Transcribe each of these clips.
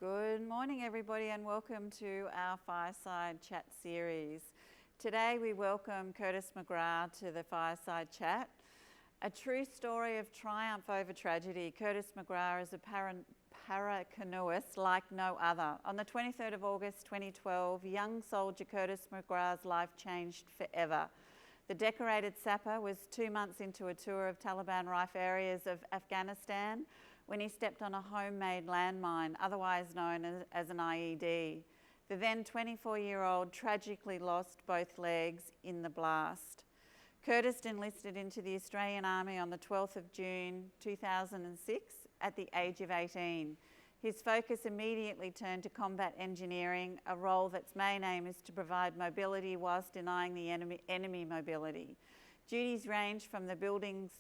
Good morning, everybody, and welcome to our Fireside Chat series. Today we welcome Curtis McGrath to the Fireside Chat. A true story of triumph over tragedy. Curtis McGrath is a paracanoeist like no other. On the 23rd of August 2012, young soldier Curtis McGrath's life changed forever. The decorated sapper was 2 months into a tour of Taliban-rife areas of Afghanistan when he stepped on a homemade landmine, otherwise known as an IED. The then 24-year-old tragically lost both legs in the blast. Curtis enlisted into the Australian Army on the 12th of June 2006 at the age of 18. His focus immediately turned to combat engineering, a role that's main aim is to provide mobility whilst denying the enemy mobility. Duties range from building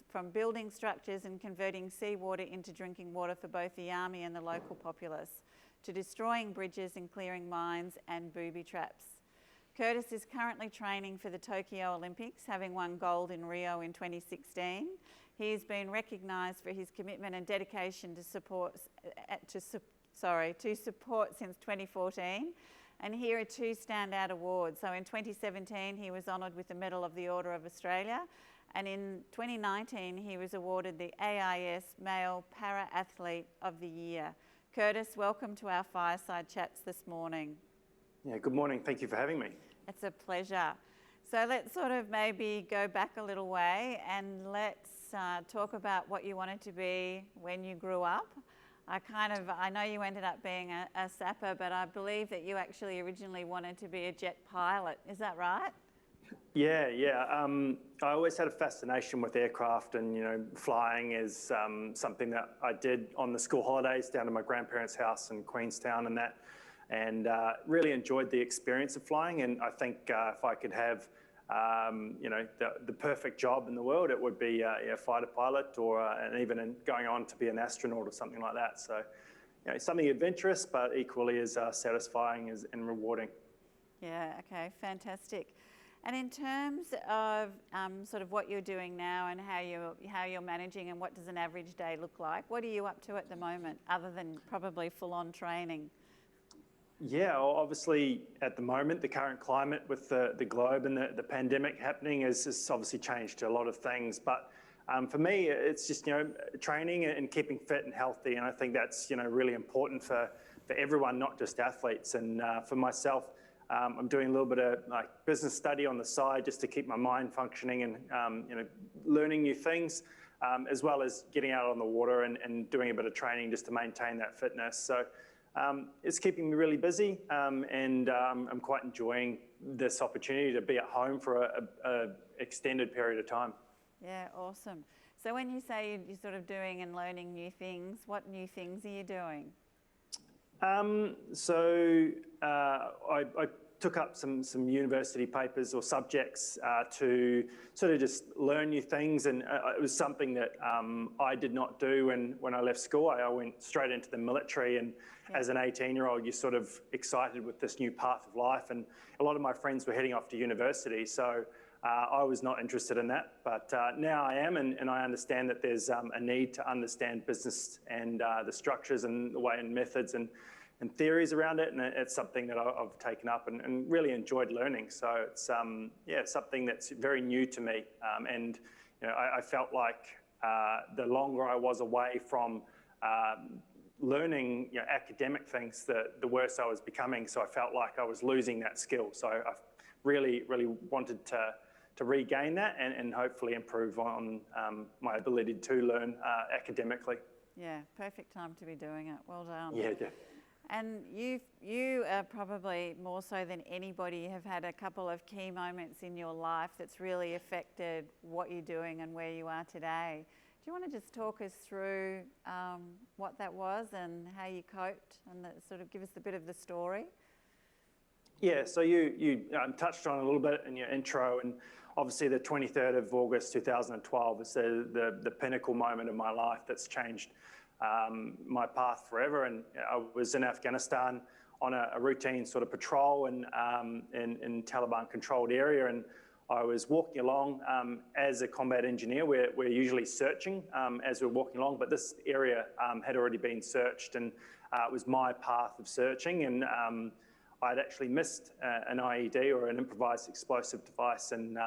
structures and converting seawater into drinking water for both the Army and the local populace, to destroying bridges and clearing mines and booby traps. Curtis is currently training for the Tokyo Olympics, having won gold in Rio in 2016. He has been recognised for his commitment and dedication to support since 2014. And here are two standout awards. So in 2017, he was honoured with the Medal of the Order of Australia. And in 2019, he was awarded the AIS Male Para-Athlete of the Year. Curtis, welcome to our Fireside Chats this morning. Yeah, good morning. Thank you for having me. It's a pleasure. So let's sort of maybe go back a little way and let's talk about what you wanted to be when you grew up. I know you ended up being a sapper, but I believe that you actually originally wanted to be a jet pilot. Is that right? Yeah. I always had a fascination with aircraft, and flying is something that I did on the school holidays down to my grandparents' house in Queenstown and really enjoyed the experience of flying. And I think if I could have the perfect job in the world, it would be a fighter pilot and even going on to be an astronaut or something like that. So, something adventurous, but equally as satisfying and rewarding. Yeah, okay, fantastic. And in terms of sort of what you're doing now and how you're managing and what does an average day look like, what are you up to at the moment, other than probably full-on training? Yeah, well, obviously at the moment, the current climate with the globe and the pandemic happening has obviously changed a lot of things. But for me, it's just, training and keeping fit and healthy. And I think that's, really important for everyone, not just athletes. And for myself, I'm doing a little bit of business study on the side just to keep my mind functioning and, learning new things, as well as getting out on the water and doing a bit of training just to maintain that fitness. So it's keeping me really busy, and I'm quite enjoying this opportunity to be at home for a extended period of time. Yeah, awesome. So when you say you're sort of doing and learning new things, what new things are you doing? I took up some university papers or subjects to sort of just learn new things, and it was something that I did not do when I left school. I went straight into the military, and as an 18-year-old, you're sort of excited with this new path of life, and a lot of my friends were heading off to university, so I was not interested in that, but now I am, and I understand that there's a need to understand business and the structures and the way and methods and theories around it, and it's something that I've taken up and really enjoyed learning. So it's something that's very new to me, and I felt like the longer I was away from learning academic things, the worse I was becoming. So I felt like I was losing that skill. So I really wanted to regain that and hopefully improve on my ability to learn academically. Yeah, perfect time to be doing it. Well done. Yeah. And you are probably more so than anybody have had a couple of key moments in your life that's really affected what you're doing and where you are today. Do you want to just talk us through what that was and how you coped and sort of give us a bit of the story? Yeah, so you touched on a little bit in your intro, and obviously the 23rd of August 2012 is the pinnacle moment of my life that's changed my path forever. And I was in Afghanistan on a routine sort of patrol in Taliban-controlled area, and I was walking along as a combat engineer. We're usually searching as we're walking along, but this area had already been searched, and it was my path of searching, and I'd actually missed an IED, or an improvised explosive device, and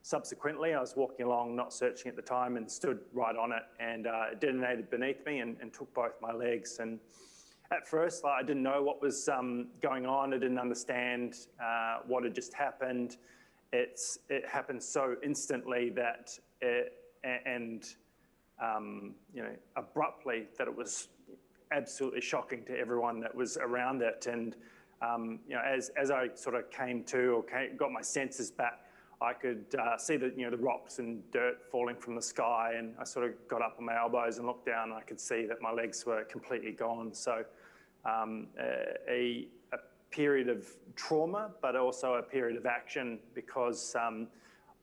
subsequently I was walking along, not searching at the time, and stood right on it, and it detonated beneath me and took both my legs. And at first, I didn't know what was going on. I didn't understand what had just happened. It happened so instantly that abruptly, that it was absolutely shocking to everyone that was around it. And as I sort of came to, or got my senses back, I could see the rocks and dirt falling from the sky, and I sort of got up on my elbows and looked down, and I could see that my legs were completely gone. So a period of trauma, but also a period of action, because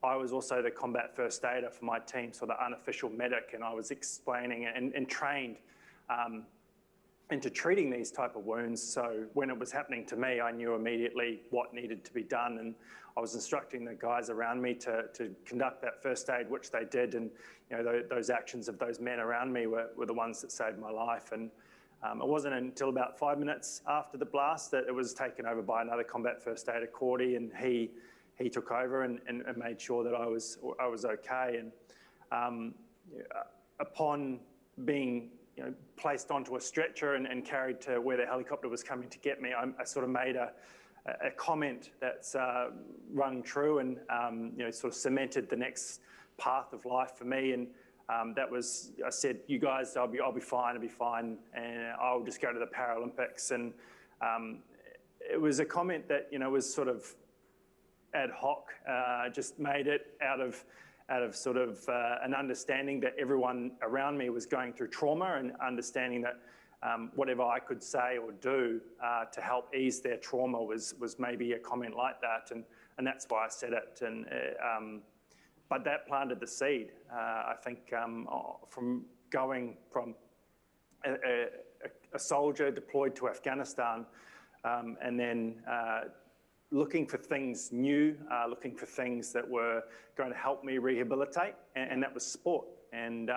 I was also the combat first aider for my team, so the unofficial medic, and I was explaining and trained into treating these type of wounds. So when it was happening to me, I knew immediately what needed to be done, and I was instructing the guys around me to conduct that first aid, which they did. And those actions of those men around me were the ones that saved my life. And it wasn't until about 5 minutes after the blast that it was taken over by another combat first aider, Cordy, and he took over and made sure that I was okay. And upon being placed onto a stretcher and carried to where the helicopter was coming to get me, I sort of made a comment that's rung true, and sort of cemented the next path of life for me. And that was, I said, you guys, I'll be fine, and I'll just go to the Paralympics. And it was a comment that was sort of ad hoc, just made it out of sort of an understanding that everyone around me was going through trauma, and understanding that whatever I could say or do to help ease their trauma was maybe a comment like that, and that's why I said it. And but that planted the seed. I think from going from a soldier deployed to Afghanistan, and then looking for things new, looking for things that were going to help me rehabilitate, and that was sport. And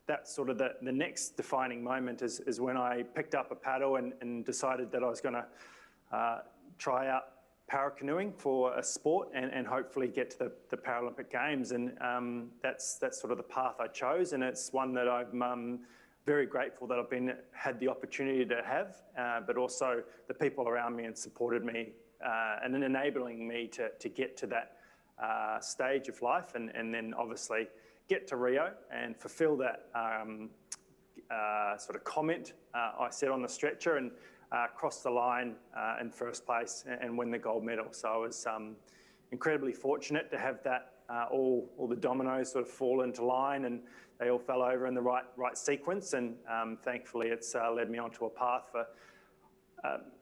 that's sort of the next defining moment is when I picked up a paddle and decided that I was going to try out paracanoeing for a sport, and hopefully get to the Paralympic Games. And that's sort of the path I chose, and it's one that I'm very grateful that I've had the opportunity to have, but also the people around me and supported me, and then enabling me to get to that stage of life, and then obviously get to Rio and fulfill that sort of comment I said on the stretcher, and cross the line in first place and win the gold medal. So I was incredibly fortunate to have that, all the dominoes sort of fall into line, and they all fell over in the right sequence. And thankfully, it's led me onto a path for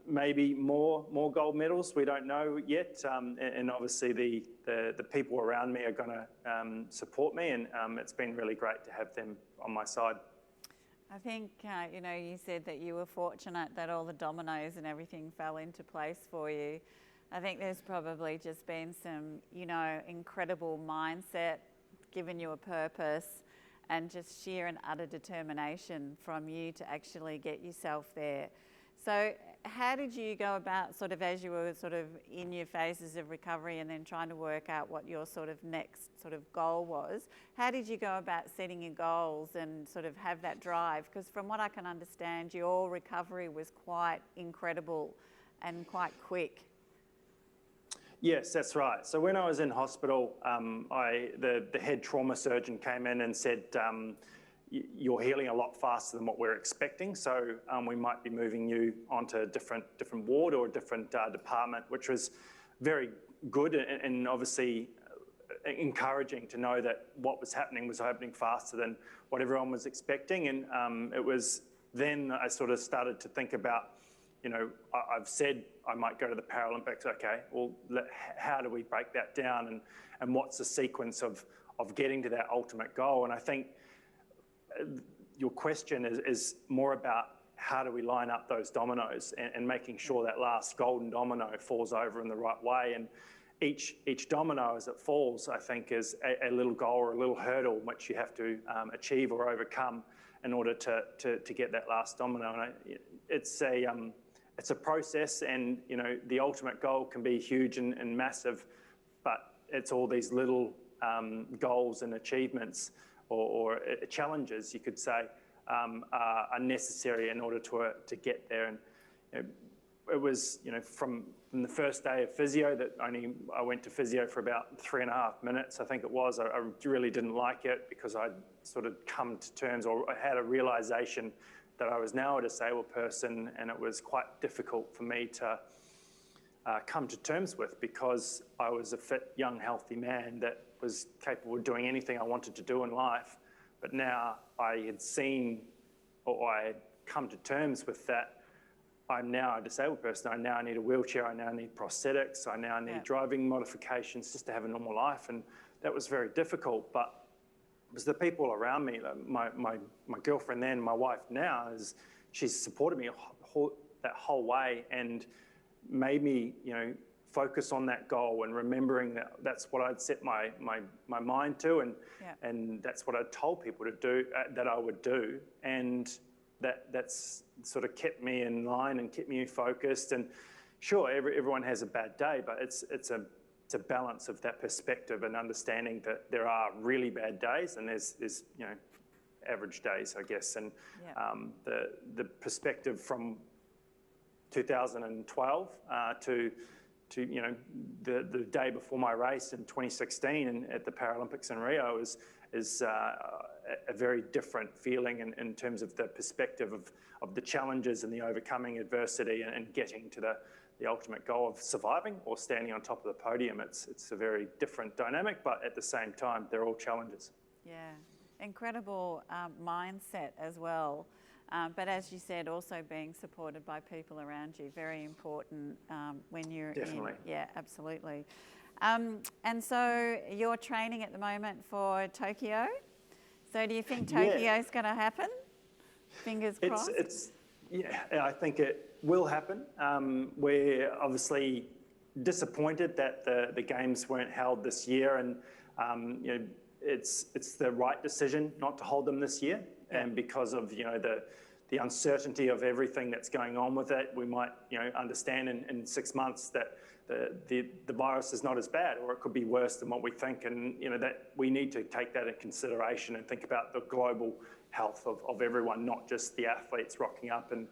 maybe more gold medals. We don't know yet, and obviously the people around me are going to support me, and it's been really great to have them on my side. I think, you said that you were fortunate that all the dominoes and everything fell into place for you. I think there's probably just been some, incredible mindset, given you a purpose, and just sheer and utter determination from you to actually get yourself there. So how did you go about, sort of as you were sort of in your phases of recovery and then trying to work out what your sort of next sort of goal was, how did you go about setting your goals and sort of have that drive? Because from what I can understand, your recovery was quite incredible and quite quick. Yes, that's right. So when I was in hospital, the head trauma surgeon came in and said, you're healing a lot faster than what we're expecting, so we might be moving you onto a different ward or a different department, which was very good and obviously encouraging to know that what was happening faster than what everyone was expecting. And it was then I sort of started to think about, I've said I might go to the Paralympics. Okay, well, how do we break that down, and what's the sequence of getting to that ultimate goal? And I think your question is more about how do we line up those dominoes and making sure that last golden domino falls over in the right way. each domino as it falls, I think, is a little goal or a little hurdle which you have to achieve or overcome in order to get that last domino. And it's a process, and the ultimate goal can be huge and massive, but it's all these little goals and achievements or challenges, you could say, are necessary in order to get there. And it was, from the first day of physio that I went to physio for about 3.5 minutes, I think it was. I really didn't like it because I'd sort of come to terms, or I had a realization that I was now a disabled person, and it was quite difficult for me to come to terms with, because I was a fit, young, healthy man that was capable of doing anything I wanted to do in life. But now I had seen, or I had come to terms with that I'm now a disabled person. I now need a wheelchair. I now need prosthetics. I now need driving modifications just to have a normal life. And that was very difficult. But it was the people around me, my girlfriend then, my wife now, she's supported me that whole way and made me, focus on that goal, and remembering that that's what I'd set my mind to, and that's what I'd told people to do, that I would do. And that's sort of kept me in line and kept me focused. And sure, everyone has a bad day, but it's a balance of that perspective and understanding that there are really bad days, and there's average days, I guess. And the perspective from 2012 to the day before my race in 2016 and at the Paralympics in Rio is a very different feeling in terms of the perspective of the challenges and the overcoming adversity and getting to the ultimate goal of surviving or standing on top of the podium. It's a very different dynamic, but at the same time, they're all challenges. Yeah, incredible mindset as well. But as you said, also being supported by people around you, very important when you're Definitely. Yeah, absolutely. And so you're training at the moment for Tokyo. So do you think Tokyo's going to happen? Fingers crossed. I think it will happen. We're obviously disappointed that the games weren't held this year, and it's the right decision not to hold them this year. And because of the uncertainty of everything that's going on with it, we might understand in 6 months that the virus is not as bad, or it could be worse than what we think, and that we need to take that in consideration and think about the global health of everyone, not just the athletes rocking up and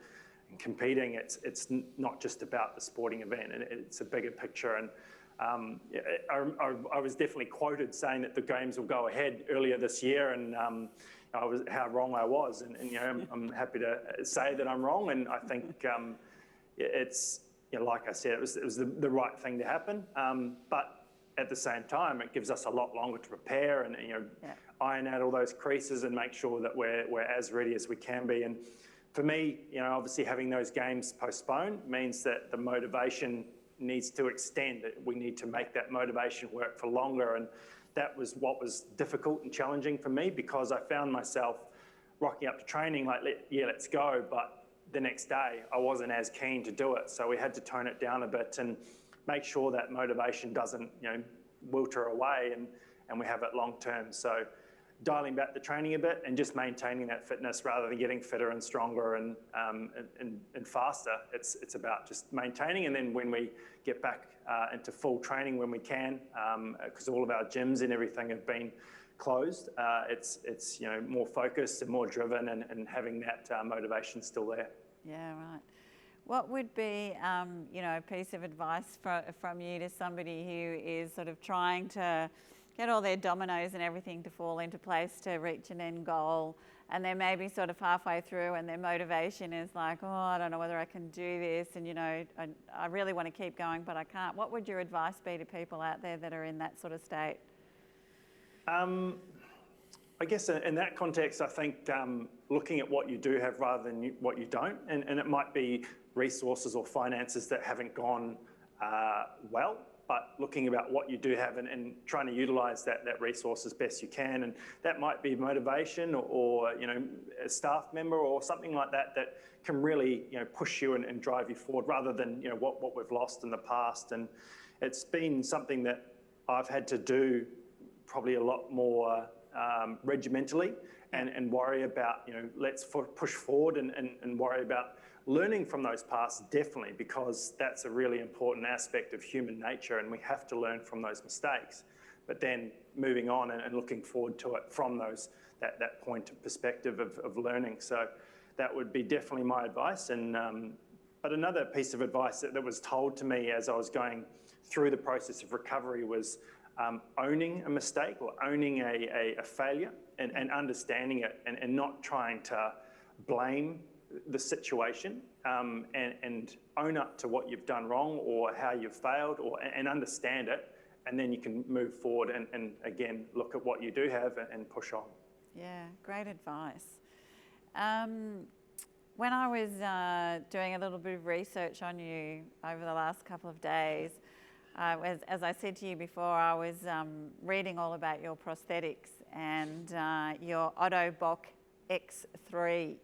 competing. It's not just about the sporting event, and it's a bigger picture. And I was definitely quoted saying that the games will go ahead earlier this year, and how wrong I was, and I'm happy to say that I'm wrong, and I think it's like I said, it was the right thing to happen, but at the same time, it gives us a lot longer to prepare and iron out all those creases and make sure that we're as ready as we can be. And for me, obviously having those games postponed means that the motivation needs to extend. We need to make that motivation work for longer, and that was what was difficult and challenging for me, because I found myself rocking up to training like, let's go, but the next day I wasn't as keen to do it. So we had to tone it down a bit and make sure that motivation doesn't wilter away, and we have it long term. So dialing back the training a bit and just maintaining that fitness rather than getting fitter and stronger and faster. It's about just maintaining, and then when we get back into full training when we can, because all of our gyms and everything have been closed, it's more focused and more driven, and having that motivation still there. Yeah, right. What would be a piece of advice from you to somebody who is sort of trying to get all their dominoes and everything to fall into place to reach an end goal, and they're maybe sort of halfway through and their motivation is like, oh, I don't know whether I can do this, and I really want to keep going but I can't. What would your advice be to people out there that are in that sort of state? I guess in that context, I think looking at what you do have rather than what you don't, and it might be resources or finances that haven't gone well, but looking about what you do have and trying to utilise that resource as best you can. And that might be motivation or a staff member or something like that can really push you and drive you forward, rather than what we've lost in the past. And it's been something that I've had to do probably a lot more regimentally and worry about, let's push forward and worry about learning from those pasts, definitely, because that's a really important aspect of human nature and we have to learn from those mistakes. But then moving on and looking forward to it from that point of perspective of learning. So that would be definitely my advice. But another piece of advice that was told to me as I was going through the process of recovery was owning a mistake or owning a failure and understanding it and not trying to blame the situation and own up to what you've done wrong or how you've failed and understand it, and then you can move forward and again look at what you do have and push on. Yeah, great advice. When I was doing a little bit of research on you over the last couple of days, as I said to you before, I was reading all about your prosthetics and your Ottobock X3.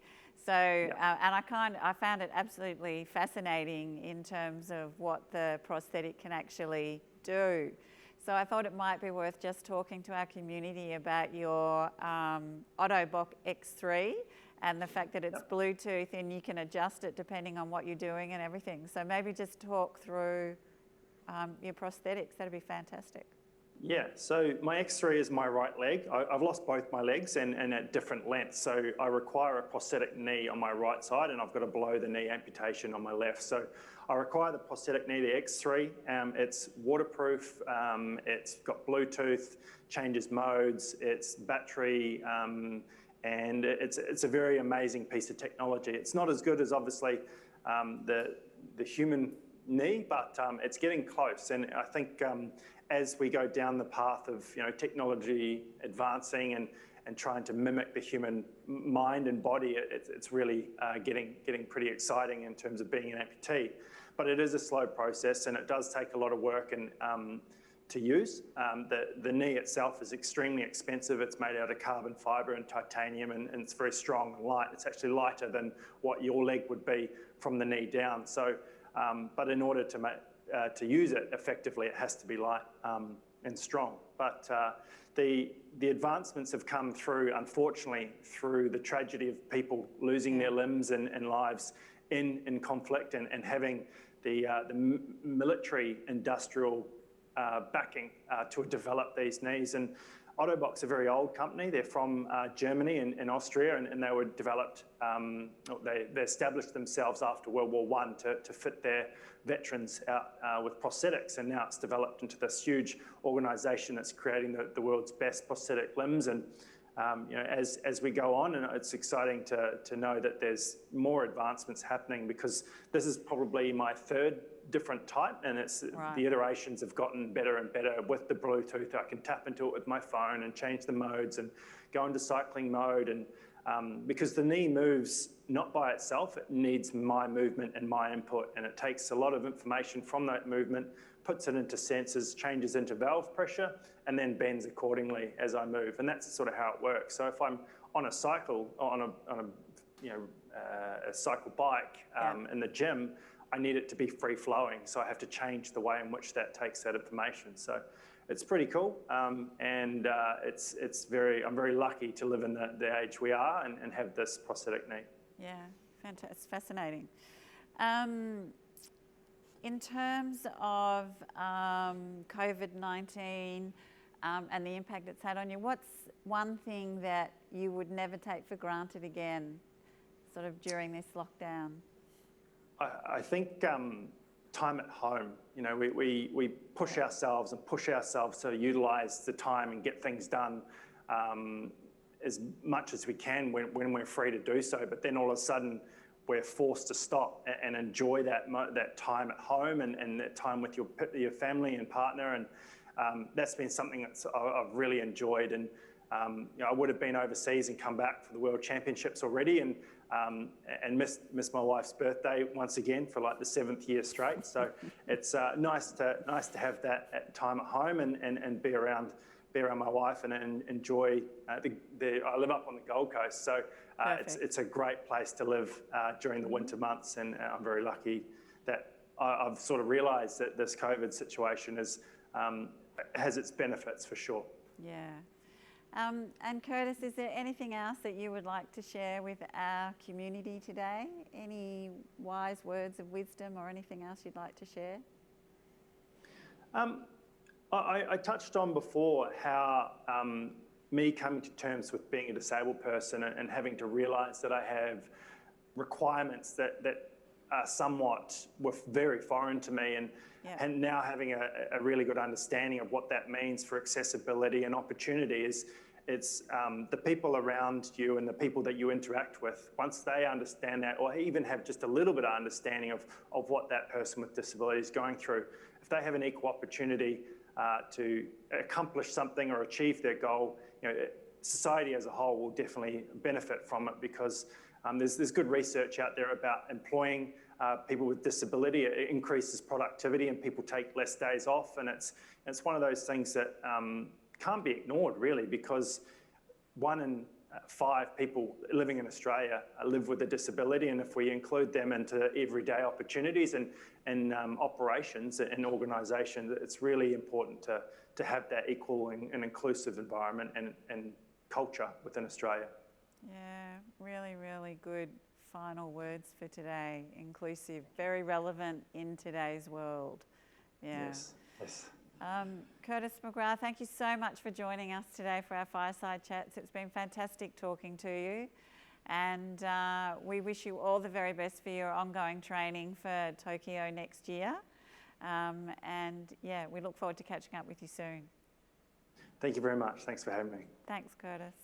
So, and I found it absolutely fascinating in terms of what the prosthetic can actually do. So I thought it might be worth just talking to our community about your Ottobock X3 and the fact that it's Bluetooth and you can adjust it depending on what you're doing and everything. So maybe just talk through your prosthetics. That'd be fantastic. Yeah, so my X3 is my right leg. I've lost both my legs and at different lengths. So I require a prosthetic knee on my right side and I've got a below the knee amputation on my left. So I require the prosthetic knee, the X3. It's waterproof, it's got Bluetooth, changes modes, it's battery, and it's a very amazing piece of technology. It's not as good as obviously the human knee, but it's getting close. And I think as we go down the path of technology advancing and trying to mimic the human mind and body, it's really getting pretty exciting in terms of being an amputee. But it is a slow process and it does take a lot of work and to use. The knee itself is extremely expensive. It's made out of carbon fibre and titanium and it's very strong and light. It's actually lighter than what your leg would be from the knee down. So, but in order to use it effectively, it has to be light and strong. But the advancements have come through, unfortunately, through the tragedy of people losing their limbs and lives in conflict and having the military industrial backing to develop these knees. And Ottobock's a very old company. They're from Germany and Austria, and they were developed, they established themselves after World War I to fit their veterans out with prosthetics, and now it's developed into this huge organisation that's creating the world's best prosthetic limbs. And as we go on, and it's exciting to know that there's more advancements happening, because this is probably my third different type, and the iterations have gotten better and better with the Bluetooth. I can tap into it with my phone and change the modes and go into cycling mode, and because the knee moves not by itself, it needs my movement and my input, and it takes a lot of information from that movement, puts it into sensors, changes into valve pressure, and then bends accordingly as I move. And that's sort of how it works. So if I'm on a cycle, on a cycle bike in the gym, I need it to be free flowing. So I have to change the way in which that takes that information. So it's pretty cool, and I'm very lucky to live in the age we are and have this prosthetic knee. Yeah, fantastic. It's fascinating. In terms of COVID-19 and the impact it's had on you, what's one thing that you would never take for granted again, sort of during this lockdown? I think time at home. We push ourselves to utilise the time and get things done as much as we can when we're free to do so. But then all of a sudden, we're forced to stop and enjoy that time at home and that time with your family and partner. And that's been something that I've really enjoyed. And I would have been overseas and come back for the World Championships already, and missed my wife's birthday once again for like the 7th year straight. So it's nice to have that time at home and be around my wife and enjoy. I live up on the Gold Coast, so it's a great place to live during the winter months, and I'm very lucky that I've sort of realised that this COVID situation has its benefits for sure. Yeah. And Curtis, is there anything else that you would like to share with our community today? Any wise words of wisdom or anything else you'd like to share? I touched on before how me coming to terms with being a disabled person and having to realise that I have requirements that are somewhat very foreign to me, and now having a really good understanding of what that means for accessibility and opportunity it's the people around you and the people that you interact with, once they understand that, or even have just a little bit of understanding of what that person with disability is going through, if they have an equal opportunity to accomplish something or achieve their goal, society as a whole will definitely benefit from it, because there's good research out there about employing people with disability. It increases productivity and people take less days off, and it's one of those things that can't be ignored really, because 1 in 5 people living in Australia live with a disability, and if we include them into everyday opportunities and operations and organisations, it's really important to have that equal and inclusive environment and culture within Australia. Yeah, really, really good final words for today. Inclusive, very relevant in today's world. Yeah. Yes. Curtis McGrath, thank you so much for joining us today for our Fireside Chats. It's been fantastic talking to you, and we wish you all the very best for your ongoing training for Tokyo next year. And yeah, we look forward to catching up with you soon. Thank you very much. Thanks for having me. Thanks, Curtis.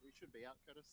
We should be out, Curtis.